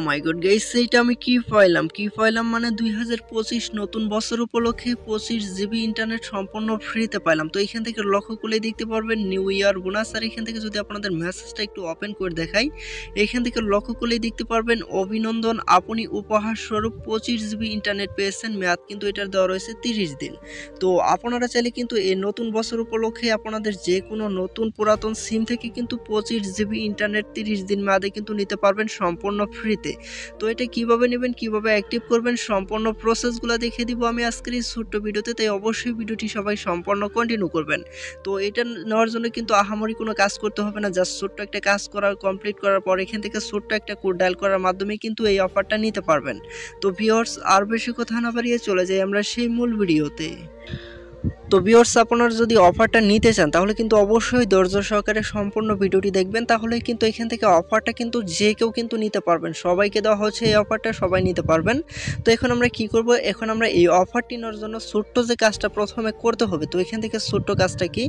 মাই god guys, এইটা আমি কি পাইলাম মানে 2025 নতুন বছর উপলক্ষে 25 জিবি ইন্টারনেট সম্পূর্ণ ফ্রিতে পাইলাম। তো এখান থেকে লক্ষ্য করলেই দেখতে পারবেন নিউ ইয়ার বোনাস। আর এখান থেকে যদি আপনাদের মেসেজটা একটু ওপেন করে দেখাই, এখান থেকে লক্ষ্য করলেই দেখতে পারবেন অভিনন্দন, আপনি উপহার স্বরূপ 25 জিবি ইন্টারনেট পেয়েছেন। মেয়াদ কিন্তু এটার দেওয়া রয়েছে 30 দিন। তো আপনারা চাইলে কিন্তু এই নতুন বছর উপলক্ষে আপনাদের যে কোনো নতুন পুরাতন সিম থেকে কিন্তু 25 জিবি ইন্টারনেট 30 দিন মেয়াদে কিন্তু নিতে পারবেন সম্পূর্ণ ফ্রিতে। তো এটা কিভাবে নেবেন, কিভাবে অ্যাক্টিভ করবেন, সম্পূর্ণ প্রসেসগুলো দেখিয়ে দিব আমি আজকের এই ছোট্ট ভিডিওতে। তাই অবশ্যই ভিডিওটি সবাই সম্পূর্ণ কন্টিনিউ করবেন। তো এটা নেওয়ার জন্য কিন্তু আহামরি কোনো কাজ করতে হবে না, জাস্ট ছোট্ট একটা কাজ কমপ্লিট করার পর এখান থেকে ছোট্ট একটা কোড ডায়াল করার মাধ্যমে কিন্তু এই অফারটা নিতে পারবেন। তো ভিউয়ার্স, আর বেশি কথা না বাড়িয়ে চলে যাই আমরা সেই মূল ভিডিওতে। তো ভিউয়ার্স, আপনারা যদি অফারটা নিতে চান তাহলে কিন্তু অবশ্যই ধৈর্য সহকারে সম্পূর্ণ ভিডিওটি দেখবেন, তাহলে কিন্তু এখান থেকে অফারটা কিন্তু যে কেউ কিন্তু নিতে পারবেন। সবাইকে দেওয়া হচ্ছে এই অফারটা, সবাই নিতে পারবেন। তো এখন আমরা কি করব, এখন আমরা এই অফারটি নেওয়ার জন্য ছোট্ট যে কাজটা প্রথমে করতে হবে। তো এখান থেকে ছোট্ট কাজটা কি,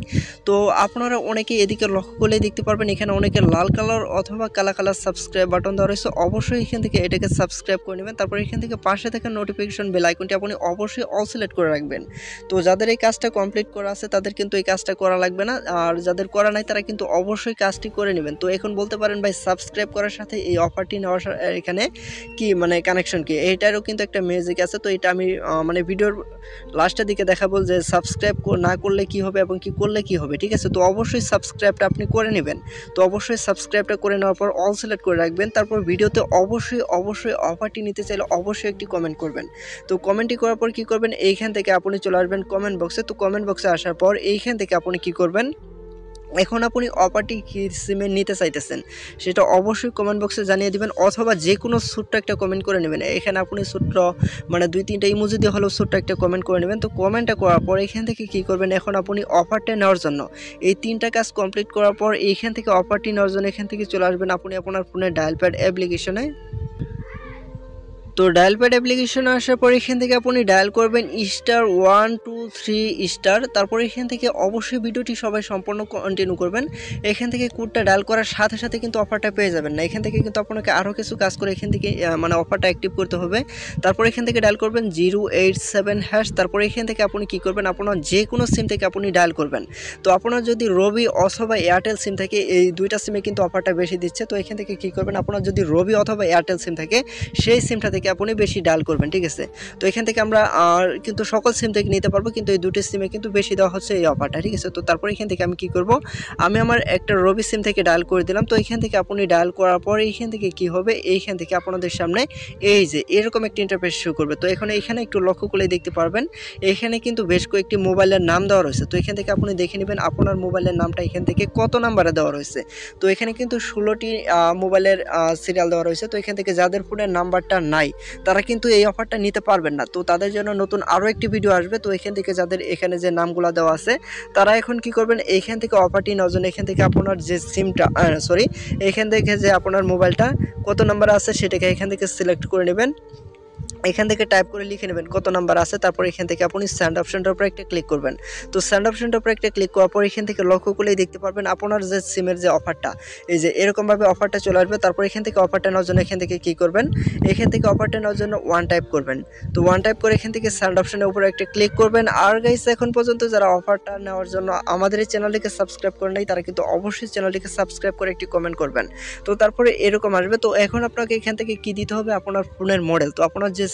তো আপনারা অনেকে এদিকে লক্ষ্য করলে দেখতে পারবেন এখানে অনেকে লাল কালার অথবা কালা কালার সাবস্ক্রাইব বাটন দেওয়া রয়েছে। অবশ্যই এখান থেকে এটাকে সাবস্ক্রাইব করে নেবেন। তারপর এখান থেকে পাশে থাকা নোটিফিকেশন বেল আইকনটি আপনি অবশ্যই অল সিলেক্ট করে রাখবেন। তো যাদের এই কাজটা কমপ্লিট করা আছে তাদের কিন্তু এই কাজটা করা লাগবে না, আর যাদের করা নাই তারা কিন্তু অবশ্যই কাজটি করে নেবেন। তো এখন বলতে পারেন ভাই সাবস্ক্রাইব করার সাথে এই অফারটি নেওয়ার এখানে কি মানে কানেকশন কি, এইটারও কিন্তু একটা ম্যাজিক আছে। তো এটা আমি মানে ভিডিওর লাস্টের দিকে দেখাবো যে সাবস্ক্রাইব না করলে কি হবে এবং কি করলে কি হবে, ঠিক আছে। তো অবশ্যই সাবস্ক্রাইবটা আপনি করে নেবেন। তো অবশ্যই সাবস্ক্রাইবটা করে নেওয়ার পর অল সিলেক্ট করে রাখবেন। তারপর ভিডিওতে অবশ্যই অফারটি নিতে চাইলে অবশ্যই একটি কমেন্ট করবেন। তো কমেন্টটি করার পর কি করবেন, এইখান থেকে আপনি চলে আসবেন কমেন্ট বক্সে। তো কমেন্ট বক্সে আসার পর এইখান থেকে আপনি কি করবেন, এখন আপনি অফারটি কি সিমে নিতে চাইতেছেন সেটা অবশ্যই কমেন্ট বক্সে জানিয়ে দিবেন, অথবা যে কোনো ছোট্ট একটা কমেন্ট করে নেবেন। এখানে আপনি ছোট্ট মানে 2-3টা ইমোজি দিয়ে হলেও ছোট্ট একটা কমেন্ট করে নেবেন। তো কমেন্টটা করার পর এখান থেকে কি করবেন, এখন আপনি অফারটা নেওয়ার জন্য এই 3টা কাজ কমপ্লিট করার পর এইখান থেকে অফারটি নেওয়ার জন্য এখান থেকে চলে আসবেন আপনি আপনার ফোনের ডায়াল প্যাড অ্যাপ্লিকেশনে। তো ডায়াল প্যাড অ্যাপ্লিকেশনে আসার পর এখান থেকে আপনি ডায়াল করবেন *123*, তারপর এখান থেকে অবশ্যই ভিডিওটি সবাই সম্পূর্ণ কন্টিনিউ করবেন। এখান থেকে কোডটা ডায়াল করার সাথে সাথে কিন্তু অফারটা পেয়ে যাবেন না, এখান থেকে কিন্তু আপনাকে আরও কিছু কাজ করে এখান থেকে মানে অফারটা অ্যাক্টিভ করতে হবে। তারপর এখান থেকে ডায়াল করবেন 087#, তারপর এখান থেকে আপনি কি করবেন, আপনার যে কোনো সিম থেকে আপনি ডায়াল করবেন। তো আপনার যদি রবি অথবা এয়ারটেল সিম থাকে, এই দুইটা সিমে কিন্তু অফারটা বেশি দিচ্ছে। তো এখান থেকে কি করবেন, আপনার যদি রবি অথবা এয়ারটেল সিম থাকে সেই সিমটা থেকে আপনি বেশি ডায়াল করবেন, ঠিক আছে। তো এখান থেকে আমরা কিন্তু সকল সিম থেকে নিতে পারবো, কিন্তু এই দুটি সিমে কিন্তু বেশি দেওয়া হচ্ছে এই অফারটা, ঠিক আছে। তো তারপর এখান থেকে আমি কি করব, আমি আমার একটা রবি সিম থেকে ডায়াল করে দিলাম। তো এখান থেকে আপনি ডায়াল করার পর এইখান থেকে কি হবে, এইখান থেকে আপনাদের সামনে এই যে এরকম একটা ইন্টারফেস শো করবে। তো এখানে একটু লক্ষ্য করলে দেখতে পারবেন এখানে কিন্তু বেশ কয়েকটি মোবাইলের নাম দেওয়া রয়েছে। তো এখান থেকে আপনি দেখে নেবেন আপনার মোবাইলের নামটা এখান থেকে কত নাম্বারে দেওয়া রয়েছে। তো এখানে কিন্তু 16টি মোবাইলের সিরিয়াল দেওয়া রয়েছে। তো এখান থেকে যাদের ফোনের নাম্বারটা নাই তারা কিন্তু এই অফারটা নিতে পারবেন না। তো তাদের জন্য নতুন আরও একটি ভিডিও আসবে। তো এখান থেকে যাদের এখানে যে নামগুলো দেওয়া আছে তারা এখন কি করবেন, এইখান থেকে অফারটি নেওয়ার জন্য এখান থেকে আপনার যে সিমটা এখান থেকে যে আপনার মোবাইলটা কত নাম্বার আছে সেটাকে এখান থেকে সিলেক্ট করে নেবেন। এখান থেকে টাইপ করে লিখে নেবেন কত নাম্বার আছে। তারপর এখান থেকে আপনি সেন্ড অপশনটার উপর একটা ক্লিক করবেন। তো সেন্ড অপশনটার উপর একটা ক্লিক করার পর এখান থেকে লক্ষ্য করলেই দেখতে পারবেন আপনার যে সিমের যে অফারটা, এই যে এরকমভাবে অফারটা চলে আসবে। তারপর এখান থেকে অফারটা নেওয়ার জন্য এখান থেকে কী করবেন, এখান থেকে অফারটা নেওয়ার জন্য 1 টাইপ করবেন। তো 1 টাইপ করে এখান থেকে সেন্ড অপশনের উপর একটা ক্লিক করবেন। আর গাইস, এখন পর্যন্ত যারা অফারটা নেওয়ার জন্য আমাদের এই চ্যানেলটিকে সাবস্ক্রাইব করে নাই তারা কিন্তু অবশ্যই চ্যানেলটিকে সাবস্ক্রাইব করে একটি কমেন্ট করবেন। তো তারপরে এরকম আসবে। তো এখন আপনাকে এখান থেকে কী দিতে হবে, আপনার ফোনের মডেল। তো আপনার যে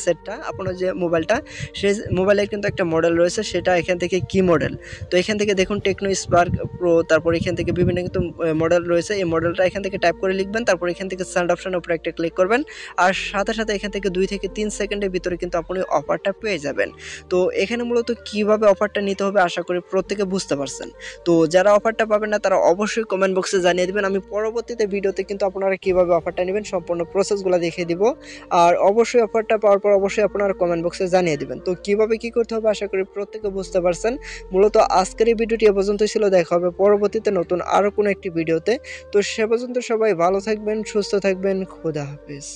সেটটা, আপনার যে মোবাইলটা, সেই মোবাইলের কিন্তু একটা মডেল রয়েছে, সেটা এখান থেকে কি মডেল। তো এখান থেকে দেখুন টেকনো স্পার্ক প্রো, তারপর এখান থেকে বিভিন্ন কিন্তু মডেল রয়েছে। এই মডেলটা এখান থেকে টাইপ করে লিখবেন। তারপর এখান থেকে সেন্ড অপশনের উপরে একটা ক্লিক করবেন। আর সাথে সাথে এখান থেকে 2 থেকে 3 সেকেন্ডের ভিতরে কিন্তু আপনি অফারটা পেয়ে যাবেন। তো এখানে মূলত কিভাবে অফারটা নিতে হবে আশা করি প্রত্যেকে বুঝতে পারছেন। তো যারা অফারটা পাবেন না তারা অবশ্যই কমেন্ট বক্সে জানিয়ে দেবেন। আমি পরবর্তীতে ভিডিওতে কিন্তু আপনারা কিভাবে অফারটা নেবেন সম্পূর্ণ প্রসেসগুলো দেখিয়ে দিব। আর অবশ্যই অফারটা পাওয়ার পর অবশ্যই আপনারা কমেন্ট বক্সে জানিয়ে দিবেন। তো কিভাবে কি করতে হবে আশা করি প্রত্যেকে বুঝতে পারছেন। মূলত আজকের এই ভিডিওটি এ পর্যন্তই ছিল। দেখা হবে পরবর্তীতে নতুন আরও কোনো একটি ভিডিওতে। তো সে পর্যন্ত সবাই ভালো থাকবেন, সুস্থ থাকবেন। খোদা হাফেজ।